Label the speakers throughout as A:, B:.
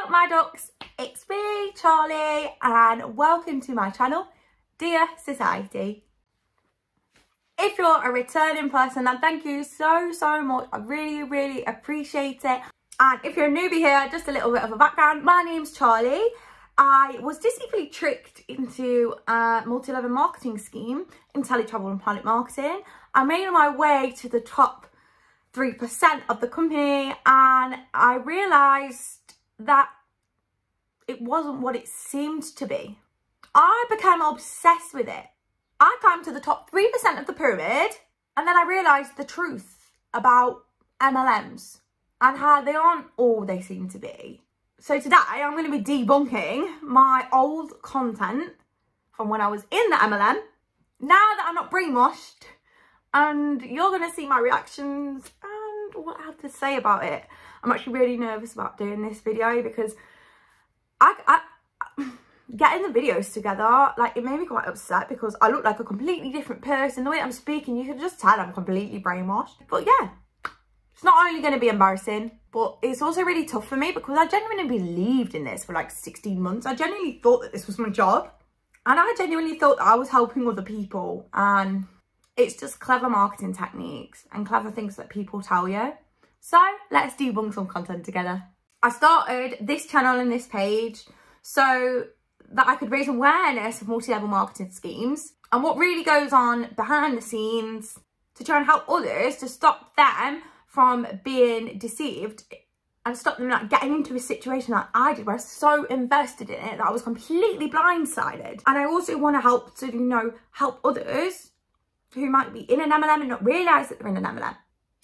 A: up my ducks? It's me, Charlie, and welcome to my channel, Dear Society. If you're a returning person, then thank you so much. I really appreciate it. And if you're a newbie here, just a little bit of a background. My name's Charlie. I was deceitfully tricked into a multi-level marketing scheme, Inteletravel PlanNet marketing. I made my way to the top 3% of the company, and I realised that it wasn't what it seemed to be. I became obsessed with it. I climbed to the top 3% of the pyramid, and then I realised the truth about MLMs and how they aren't all they seem to be. So today I'm going to be debunking my old content from when I was in the MLM, now that I'm not brainwashed, and you're going to see my reactions and what I have to say about it. I'm actually really nervous about doing this video because I getting the videos together, like, it made me quite upset because I look like a completely different person. The way I'm speaking, you can just tell I'm completely brainwashed. But yeah, it's not only going to be embarrassing, but it's also really tough for me because I genuinely believed in this for like 16 months. I genuinely thought that this was my job, and I genuinely thought that I was helping other people, and it's just clever marketing techniques and clever things that people tell you. So let's debunk some content together. I started this channel and this page so that I could raise awareness of multi-level marketing schemes and what really goes on behind the scenes to try and help others, to stop them from being deceived and stop them like getting into a situation that I did where I was so invested in it that I was completely blindsided. And I also want to help to, you know, help others who might be in an MLM and not realise that they're in an MLM.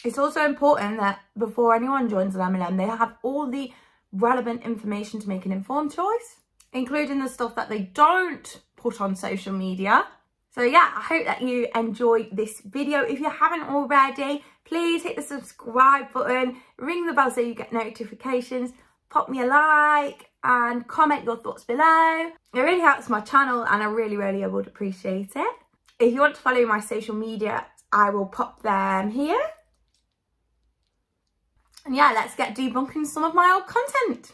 A: It's also important that before anyone joins an MLM, they have all the relevant information to make an informed choice, including the stuff that they don't put on social media. So yeah, I hope that you enjoy this video. If you haven't already, please hit the subscribe button, ring the bell so you get notifications, pop me a like and comment your thoughts below. It really helps my channel and I really would appreciate it. If you want to follow my social media, I will pop them here. And yeah, let's get debunking some of my old content.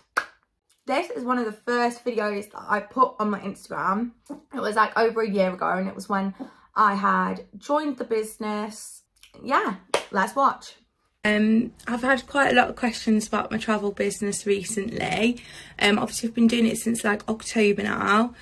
A: This is one of the first videos that I put on my Instagram. It was like over a year ago, and it was when I had joined the business. Yeah, let's watch. I've had quite a lot of questions about my travel business recently. Obviously I've been doing it since like October now.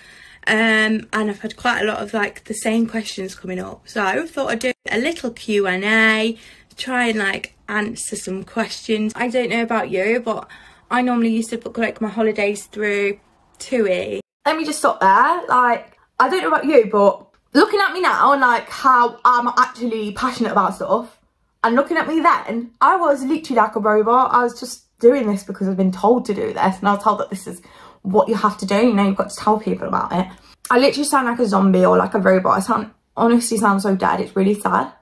A: And I've had quite a lot of like the same questions coming up. So I thought I'd do a little Q&A, try and like answer some questions. I don't know about you, but I normally used to book like my holidays through TUI. Let me just stop there. Like, I don't know about you, but looking at me now and like how I'm actually passionate about stuff, and looking at me then, I was literally like a robot. I was just doing this because I've been told to do this, and I was told that this is what you have to do. You know, you've got to tell people about it. I literally sound like a zombie or like a robot. I honestly sound so dead. It's really sad.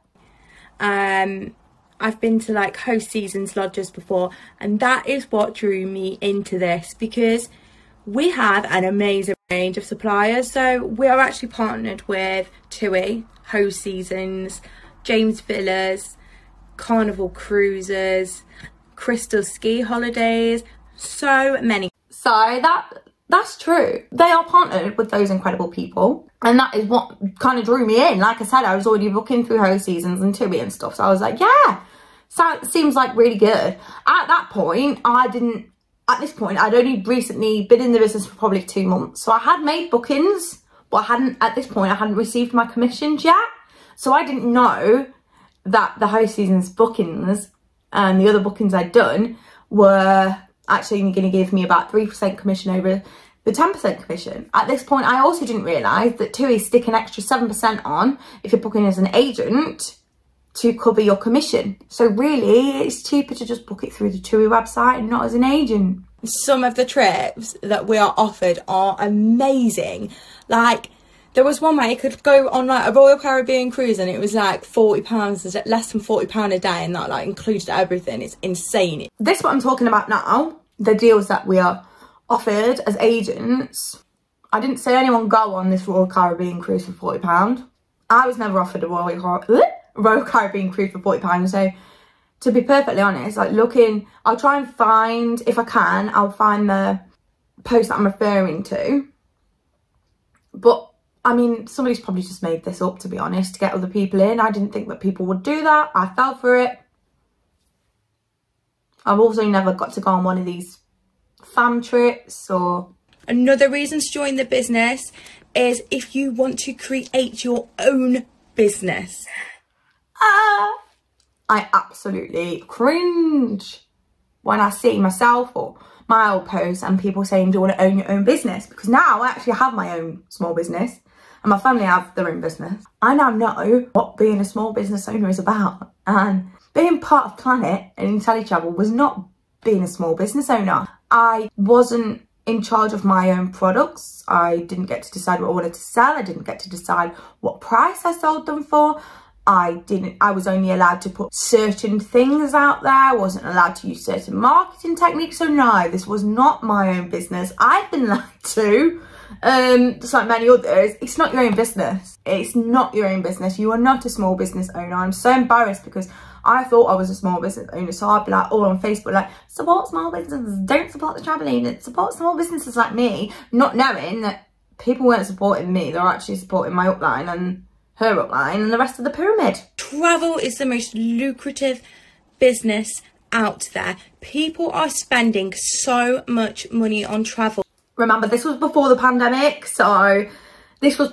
A: I've been to like host seasons lodges before, and that is what drew me into this because we have an amazing range of suppliers. So we are actually partnered with TUI, Host Seasons, James Villas, Carnival Cruises, Crystal Ski Holidays, so many. So that's true. They are partnered with those incredible people, and that is what kind of drew me in. Like I said, I was already booking through Host Seasons and TUI and stuff, so I was like, yeah, so it seems like really good. At that point, I'd only recently been in the business for probably 2 months, so I had made bookings, but at this point I hadn't received my commissions yet, so I didn't know that the Host Seasons bookings and the other bookings I'd done were actually going to give me about 3% commission over the 10% commission. At this point, I also didn't realise that TUI stick an extra 7% on if you're booking as an agent to cover your commission. So really, it's cheaper to just book it through the TUI website and not as an agent. Some of the trips that we are offered are amazing. Like, there was one where you could go on like a Royal Caribbean cruise and it was like £40, less than £40 a day, and that like included everything. It's insane. This is what I'm talking about now. The deals that we are offered as agents. I didn't see anyone go on this Royal Caribbean cruise for £40. I was never offered a Royal Caribbean cruise for £40. So to be perfectly honest, like looking, I'll try and find, if I can, I'll find the post that I'm referring to. But I mean, somebody's probably just made this up, to be honest, to get other people in. I didn't think that people would do that. I fell for it. I've also never got to go on one of these fam trips or... Another reason to join the business is if you want to create your own business. I absolutely cringe when I see myself or my old posts and people saying, do you want to own your own business? Because now I actually have my own small business and my family have their own business. I now know what being a small business owner is about. And being part of PlanNet and Inteletravel was not being a small business owner. I wasn't in charge of my own products. I didn't get to decide what I wanted to sell. I didn't get to decide what price I sold them for. I was only allowed to put certain things out there. I wasn't allowed to use certain marketing techniques. So no, this was not my own business. I've been lied to, just like many others. It's not your own business. It's not your own business. You are not a small business owner. I'm so embarrassed because I thought I was a small business owner. So I'd be like all on Facebook, like, support small businesses, don't support the travel agent, support small businesses like me, not knowing that people weren't supporting me. They were actually supporting my upline and her upline and the rest of the pyramid. Travel is the most lucrative business out there. People are spending so much money on travel. Remember, this was before the pandemic, so this was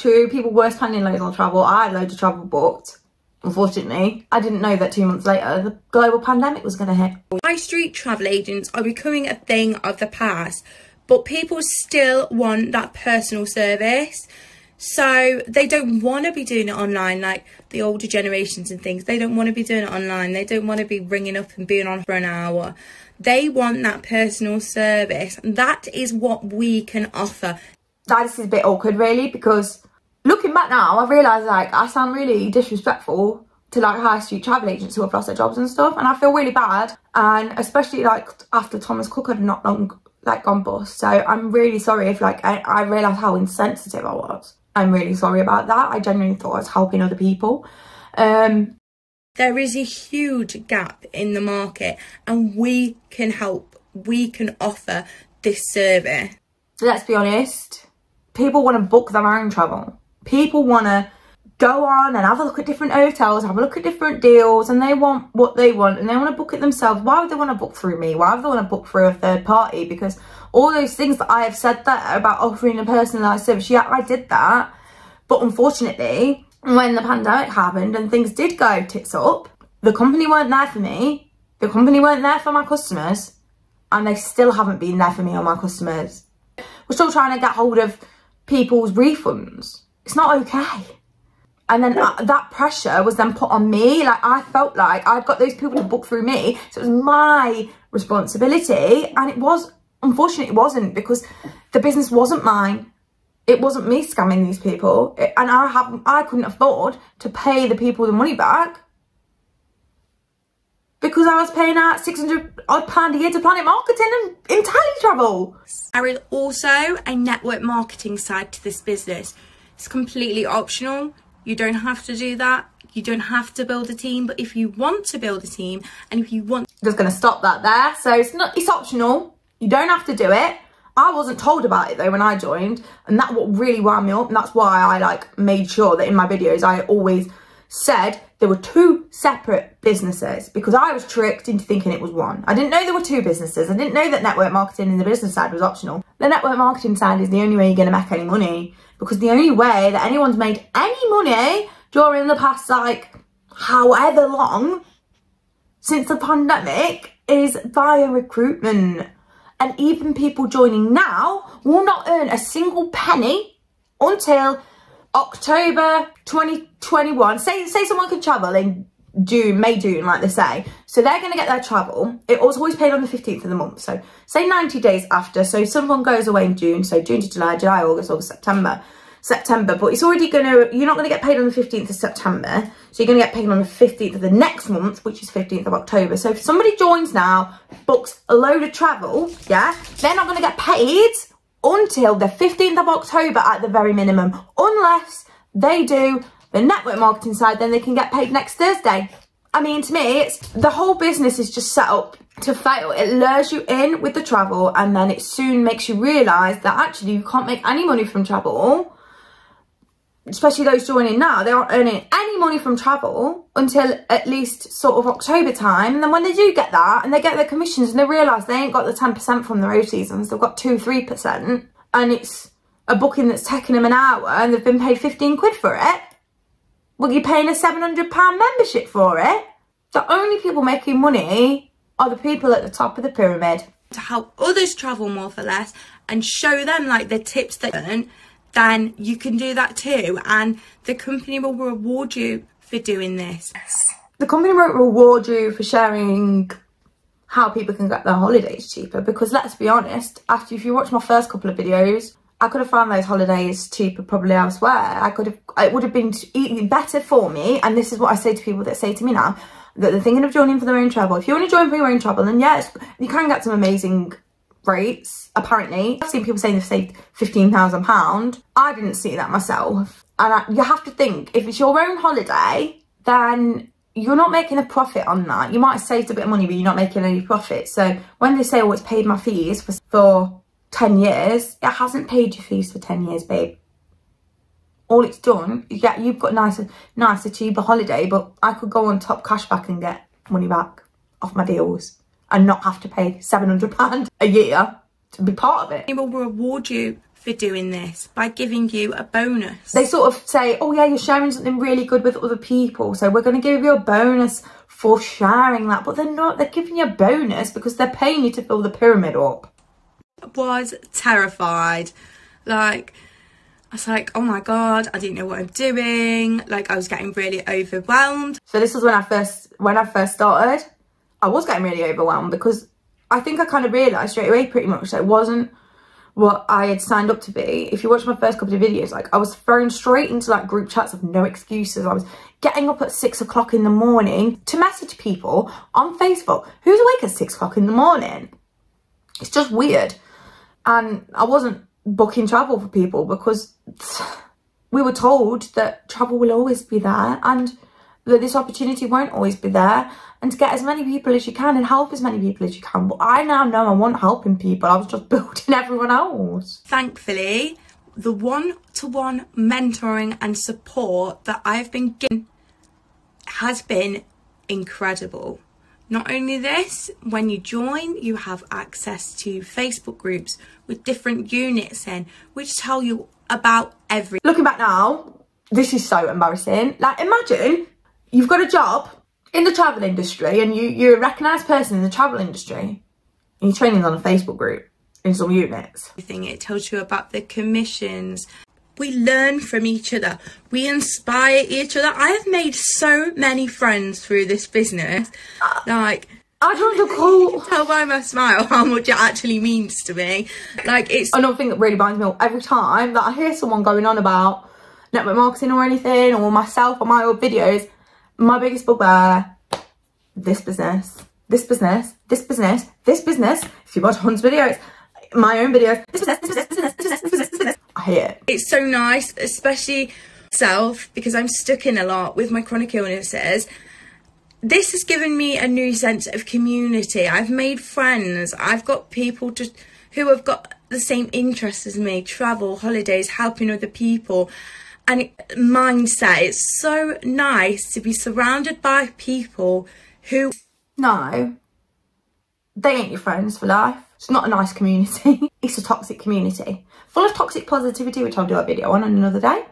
A: true. People were spending loads on travel. I had loads of travel booked. Unfortunately, I didn't know that 2 months later the global pandemic was going to hit. High street travel agents are becoming a thing of the past, but people still want that personal service. So they don't want to be doing it online like the older generations and things. They don't want to be doing it online. They don't want to be ringing up and being on for an hour. They want that personal service. And that is what we can offer. That is a bit awkward, really, because looking back now, I realise, like, I sound really disrespectful to, like, high street travel agents who have lost their jobs and stuff. And I feel really bad. And especially, like, after Thomas Cook had not long, like, gone bust. So I'm really sorry if, like, I realised how insensitive I was. I'm really sorry about that. I genuinely thought I was helping other people. There is a huge gap in the market and we can help. We can offer this service. Let's be honest. People want to book their own travel. People want to go on and have a look at different hotels, have a look at different deals, and they want what they want and they want to book it themselves. Why would they want to book through me? Why would they want to book through a third party? Because all those things that I have said there about offering a personalised service, yeah, I did that. But unfortunately, when the pandemic happened and things did go tits up, the company weren't there for me. The company weren't there for my customers. And they still haven't been there for me or my customers. We're still trying to get hold of people's refunds. It's not okay. And then that pressure was then put on me. Like, I felt like I'd got those people to book through me. So it was my responsibility. And it was, unfortunately, it wasn't, because the business wasn't mine. It wasn't me scamming these people. And I couldn't afford to pay the people the money back, because I was paying out £600 a year to PlanNet Marketing and Inteletravel. There is also a network marketing side to this business. It's completely optional. You don't have to do that. You don't have to build a team. But if you want to build a team and if you want... Just going to stop that there. So it's optional. You don't have to do it. I wasn't told about it though when I joined. And that's what really wound me up. And that's why I like made sure that in my videos I always said there were two separate businesses, because I was tricked into thinking it was one. I didn't know there were two businesses. I didn't know that network marketing in the business side was optional. The network marketing side is the only way you're going to make any money, because the only way that anyone's made any money during the past, like, however long since the pandemic is via recruitment. And even people joining now will not earn a single penny until October 2021. Say someone could travel in May, June, like they say. So they're going to get their travel. It was always paid on the 15th of the month. So say 90 days after. So someone goes away in June. So June to July, August, September. But it's already you're not going to get paid on the 15th of September. So you're going to get paid on the 15th of the next month, which is 15th of October. So if somebody joins now, books a load of travel, yeah, they're not going to get paid until the 15th of October at the very minimum, unless they do the network marketing side. Then they can get paid next Thursday. I mean, to me, it's the whole business is just set up to fail. It lures you in with the travel, and then it soon makes you realise that actually you can't make any money from travel. Especially those joining now, they aren't earning any money from travel until at least sort of October time. And then when they do get that and they get their commissions and they realise they ain't got the 10% from their O seasons, they've got 2-3%, and it's a booking that's taken them an hour and they've been paid 15 quid for it. Well, you're paying a £700 membership for it. The only people making money are the people at the top of the pyramid.
B: To help others travel more for less and show them like the tips they learn, then you can do that too, and the company will reward you for doing this.
A: The company won't reward you for sharing how people can get their holidays cheaper, because let's be honest, after if you watch my first couple of videos, I could have found those holidays cheaper probably elsewhere. It would have been even better for me, and this is what I say to people that say to me now that they're thinking of joining for their own travel. If you want to join for your own travel, then yes, you can get some amazing rates, apparently. I've seen people saying they've saved £15,000. I didn't see that myself. And you have to think, if it's your own holiday, then you're not making a profit on that. You might have saved a bit of money, but you're not making any profit. So when they say, oh, it's paid my fees for 10 years, it hasn't paid your fees for 10 years, babe. All it's done is you've got a nicer, cheaper holiday, but I could go on Top Cashback and get money back off my deals and not have to pay £700 a year to be part of it.
B: They will reward you for doing this by giving you a bonus.
A: They sort of say, oh yeah, you're sharing something really good with other people, so we're going to give you a bonus for sharing that. But they're not. They're giving you a bonus because they're paying you to fill the pyramid up.
B: I was terrified. Like, I was like, oh my God, I didn't know what I'm doing. Like, I was getting really overwhelmed.
A: So this was when I first started. I was getting really overwhelmed because I think I kind of realised straight away pretty much that it wasn't what I had signed up to be. If you watch my first couple of videos, like I was thrown straight into like group chats of no excuses. I was getting up at 6 o'clock in the morning to message people on Facebook. Who's awake at 6 o'clock in the morning? It's just weird. And I wasn't booking travel for people because we were told that travel will always be there and that this opportunity won't always be there, and to get as many people as you can and help as many people as you can. But I now know I wasn't helping people, I was just building everyone else.
B: Thankfully, the one-to-one mentoring and support that I've been given has been incredible. Not only this, when you join, you have access to Facebook groups with different units in, which tell you about everything.
A: Looking back now, this is so embarrassing. Like, imagine you've got a job in the travel industry and you're a recognised person in the travel industry and you're training on a Facebook group in some units.
B: It tells you about the commissions. We learn from each other. We inspire each other. I have made so many friends through this business. Like,
A: I don't recall.
B: You can tell by my smile how much it actually means to me. Like, it's
A: another thing that really binds me up every time that I hear someone going on about network marketing or anything, or myself or my old videos. My biggest bugbear, this business, this business, this business, this business. If you watch Hunt's videos, my own videos, this business, this business, this business, this business, this business, this business. I hate it.
B: It's so nice, especially myself, because I'm stuck in a lot with my chronic illnesses. This has given me a new sense of community. I've made friends. I've got people who have got the same interests as me, travel, holidays, helping other people. And mindset, it's so nice to be surrounded by people who...
A: No, they ain't your friends for life. It's not a nice community. It's a toxic community. Full of toxic positivity, which I'll do a video on another day.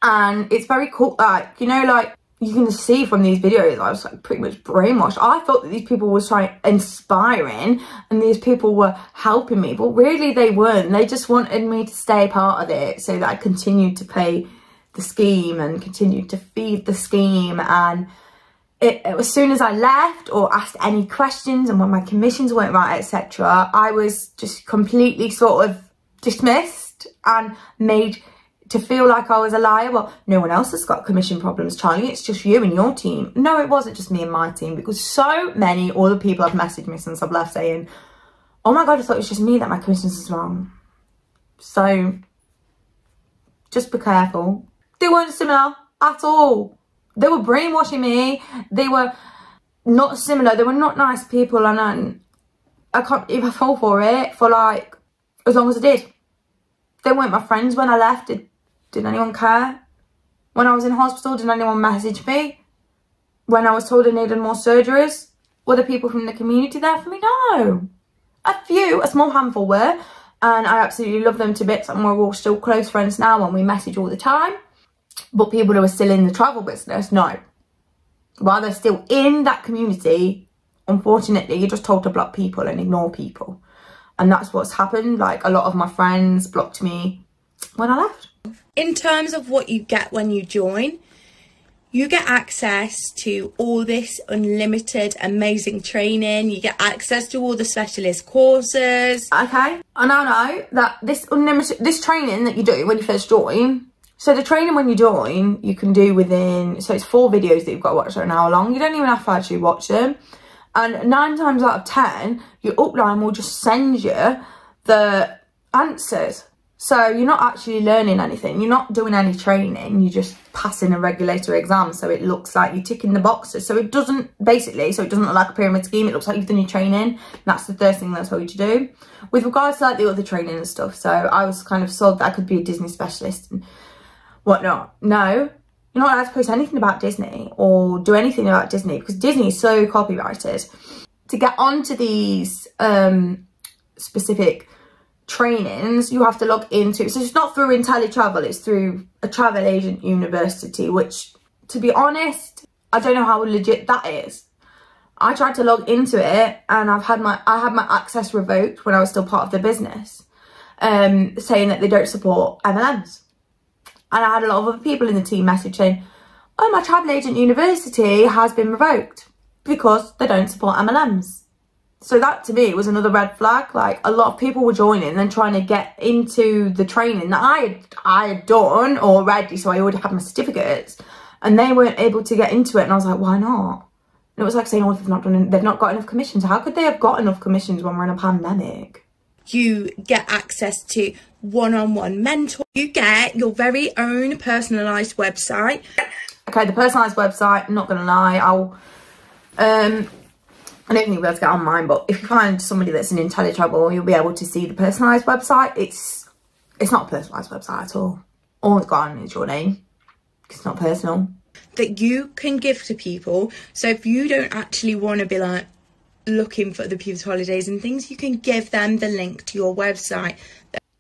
A: And it's very cool, like, you know, like, you can see from these videos, I was like pretty much brainwashed. I thought that these people were inspiring and these people were helping me, but really they weren't. They just wanted me to stay part of it so that I continued to play the scheme and continued to feed the scheme. And as soon as I left or asked any questions and when my commissions weren't right, etc., I was just completely sort of dismissed and made to feel like I was a liar. Well, no one else has got commission problems, Charlie. It's just you and your team. No, it wasn't just me and my team, because so many other people have messaged me since I've left saying, oh my God, I thought it was just me that my commissions was wrong. So just be careful. They weren't similar at all. They were brainwashing me. They were not similar. They were not nice people, and I can't even fall for it for like as long as I did. They weren't my friends when I left. Did anyone care? When I was in hospital, did anyone message me? When I was told I needed more surgeries, were the people from the community there for me? No. A small handful were, and I absolutely love them to bits, and we're all still close friends now, and we message all the time. But people who are still in the travel business, no. While they're still in that community, unfortunately, you're just told to block people and ignore people. And that's what's happened. Like, a lot of my friends blocked me when I left.
B: In terms of what you get when you join, you get access to all this unlimited, amazing training. You get access to all the specialist courses.
A: Okay, I now know that this training that you do when you first join, so the training when you join, you can do within, so it's 4 videos that you've got to watch that are an hour long. You don't even have to actually watch them. And 9 times out of 10, your upline will just send you the answers. So you're not actually learning anything. You're not doing any training. You're just passing a regulatory exam. So it looks like you're ticking the boxes. So it doesn't, basically, so it doesn't look like a pyramid scheme. It looks like you've done your training. That's the first thing they'll tell you to do. With regards to like the other training and stuff, so I was kind of sold that I could be a Disney specialist and whatnot. No, you're not allowed to post anything about Disney or do anything about Disney, because Disney is so copyrighted. To get onto these specific trainings, you have to log into, so it's not through Inteletravel, it's through a travel agent university, which, to be honest, I don't know how legit that is. I tried to log into it and I had my access revoked when I was still part of the business, saying that they don't support MLMs. And I had a lot of other people in the team message saying, oh, my travel agent university has been revoked because they don't support MLMs. So that to me was another red flag. Like, a lot of people were joining and trying to get into the training that I had done already, so I already had my certificates, and they weren't able to get into it. And I was like, why not? And it was like saying, oh, they've not got enough commissions. How could they have got enough commissions when we're in a pandemic?
B: You get access to one-on-one mentor. You get your very own personalised website.
A: Okay, the personalised website, I'm not going to lie, I don't think you'll be able to get on mine, but if you find somebody that's in Inteletravel, you'll be able to see the personalised website. It's not a personalised website at all. All it's got on is your name. It's not personal.
B: That you can give to people. So if you don't actually want to be like looking for other people's holidays and things, you can give them the link to your website.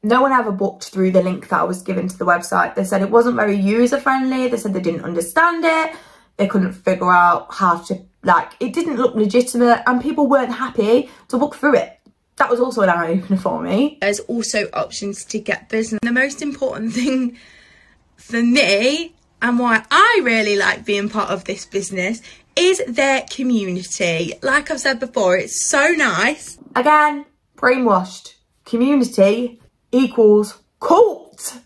A: No one ever booked through the link that I was given to the website. They said it wasn't very user friendly. They said they didn't understand it. They couldn't figure out how to, like, it didn't look legitimate, and people weren't happy to book through it. That was also an eye-opener for me.
B: There's also options to get business. The most important thing for me, and why I really like being part of this business, is their community. Like I've said before, it's so nice.
A: Again, brainwashed. Community equals cult.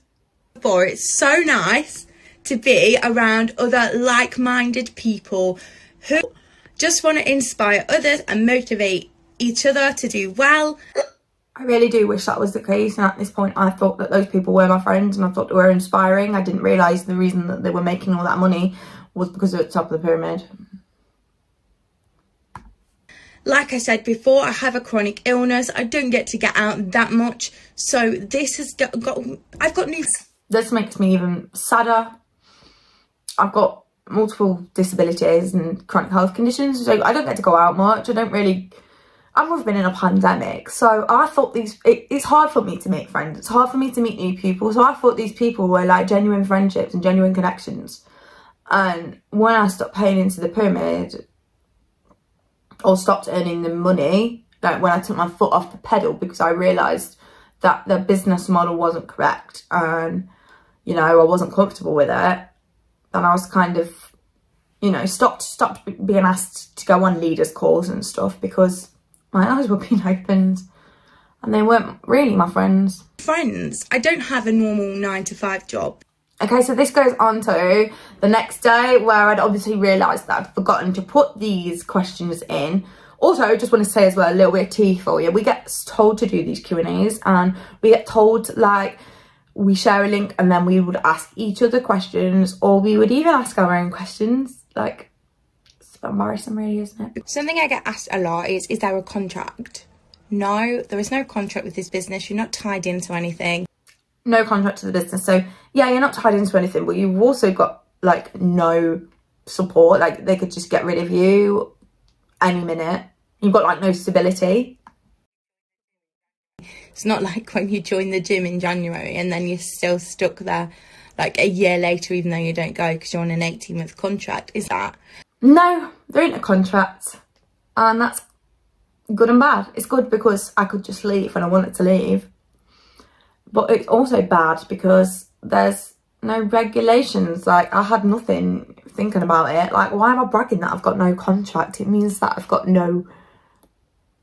B: It's so nice to be around other like-minded people who just want to inspire others and motivate each other to do well.
A: I really do wish that was the case, and at this point I thought that those people were my friends and I thought they were inspiring. I didn't realise the reason that they were making all that money was because they're at the top of the pyramid.
B: Like I said before, I have a chronic illness. I don't get to get out that much, so this has I've got new...
A: This makes me even sadder. I've got multiple disabilities and chronic health conditions, so I don't get to go out much. I've never been in a pandemic, so I thought it's hard for me to make friends. It's hard for me to meet new people, so I thought these people were like genuine friendships and genuine connections. And when I stopped paying into the pyramid, or stopped earning the money, like when I took my foot off the pedal because I realised that the business model wasn't correct and, you know, I wasn't comfortable with it, then I was kind of, you know, stopped being asked to go on leaders calls and stuff because my eyes were being opened and they weren't really my friends.
B: I don't have a normal 9-to-5 job.
A: Okay, so this goes on to the next day where I'd obviously realised that I'd forgotten to put these questions in. Also, I just want to say as well, a little bit of tea for you. We get told to do these Q&As and we get told, like, we share a link and then we would ask each other questions, or we would even ask our own questions. Like, it's embarrassing really, isn't it?
B: Something I get asked a lot is there a contract? No, there is no contract with this business. You're not tied into anything.
A: No contract to the business. So yeah, you're not tied into anything, but you've also got like no support. Like, they could just get rid of you any minute. You've got like no stability.
B: It's not like when you join the gym in January and then you're still stuck there like a year later, even though you don't go because you're on an 18-month contract. Is that?
A: No, there ain't a contract. And that's good and bad. It's good because I could just leave when I wanted to leave. But it's also bad because there's no regulations. Like, I had nothing thinking about it. Like, why am I bragging that I've got no contract? It means that I've got no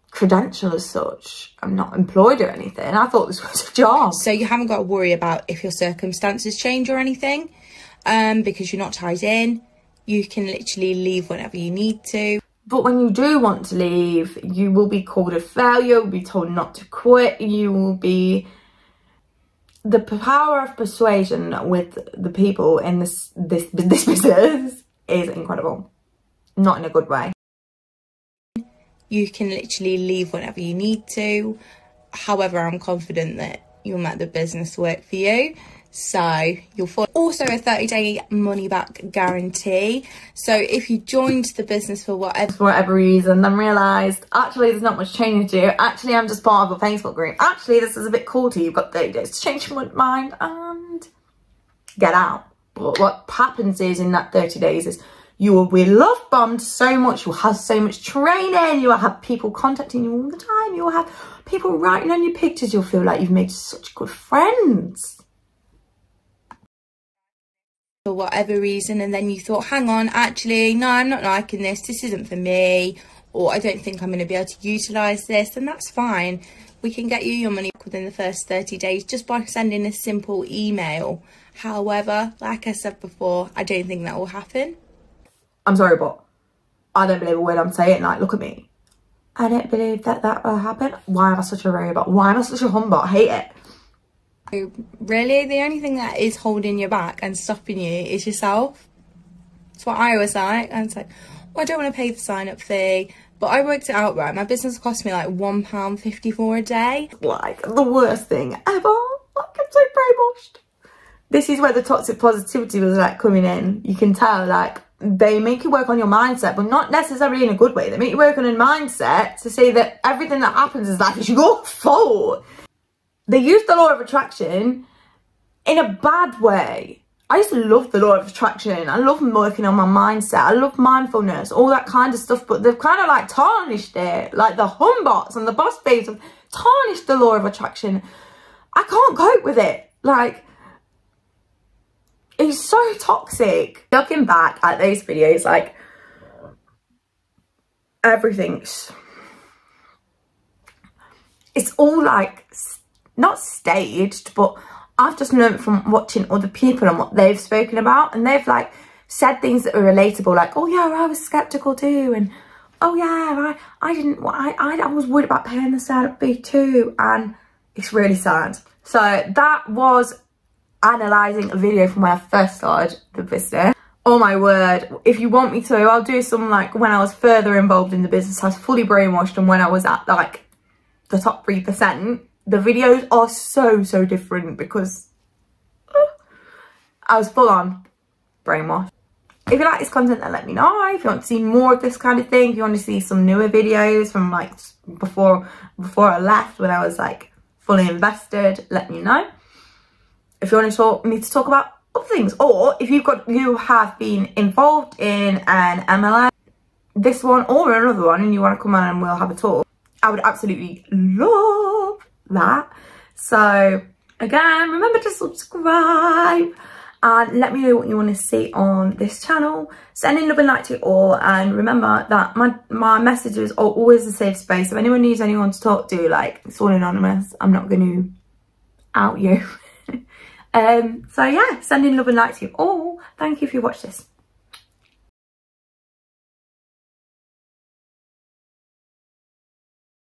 A: credential as such. I'm not employed or anything. I thought this was a job.
B: So you haven't got to worry about if your circumstances change or anything, because you're not tied in. You can literally leave whenever you need to.
A: But when you do want to leave, you will be called a failure, you'll be told not to quit, you will be... The power of persuasion with the people in this business is incredible. Not in a good way.
B: You can literally leave whenever you need to. However, I'm confident that you'll make the business work for you. So you'll follow. Also a 30-day money back guarantee. So if you joined the business for whatever
A: reason, then realised actually there's not much changing to do. Actually, I'm just part of a Facebook group. Actually, this is a bit cool to you. You've got 30 days to change your mind and get out. But what happens is in that 30 days is you will be love bombed so much. You'll have so much training. You'll have people contacting you all the time. You'll have people writing on your pictures. You'll feel like you've made such good friends.
B: For whatever reason, and then you thought, hang on, actually, no, I'm not liking this isn't for me, or I don't think I'm going to be able to utilise this, then that's fine. We can get you your money back within the first 30 days just by sending a simple email. However, like I said before, I don't think that will happen.
A: I'm sorry, but I don't believe a word I'm saying. Like, look at me. I don't believe that will happen. Why am I such a robot? Why am I such a humbug? I hate it.
B: Really, the only thing that is holding you back and stopping you is yourself. That's what I was like. And it's like, well, I don't want to pay the sign-up fee, but I worked it out right. My business cost me like £1.54 a day.
A: Like, the worst thing ever. Like, I'm so brainwashed. This is where the toxic positivity was like coming in. You can tell, like, they make you work on your mindset, but not necessarily in a good way. They make you work on a mindset to say that everything that happens in life is your fault. They use the law of attraction in a bad way. I used to love the law of attraction. I love working on my mindset. I love mindfulness, all that kind of stuff. But they've kind of like tarnished it. Like the humbots and the boss babes have tarnished the law of attraction. I can't cope with it. Like, it's so toxic. Looking back at those videos, like, everything's... It's all like... not staged, but I've just learned from watching other people and what they've spoken about, and they've like said things that are relatable, like, oh yeah, I was skeptical too, and oh yeah, I was worried about paying the sign-up fee too, and it's really sad. So that was analysing a video from when I first started the business. Oh my word, if you want me to, I'll do some like when I was further involved in the business. I was fully brainwashed, and when I was at like the top 3%. The videos are so different because I was full on brainwashed. If you like this content, then let me know. If you want to see more of this kind of thing, if you want to see some newer videos from like before I left, when I was like fully invested, let me know. If you want to me to talk about other things, or if you have been involved in an MLM, this one or another one, and you want to come on and we'll have a talk, I would absolutely love that. So again, remember to subscribe and let me know what you want to see on this channel. Sending love and light to you all, and remember that my messages are always a safe space. If anyone needs anyone to talk to, like, it's all anonymous. I'm not going to out you. So yeah, sending love and light to you all. Thank you if you watched this.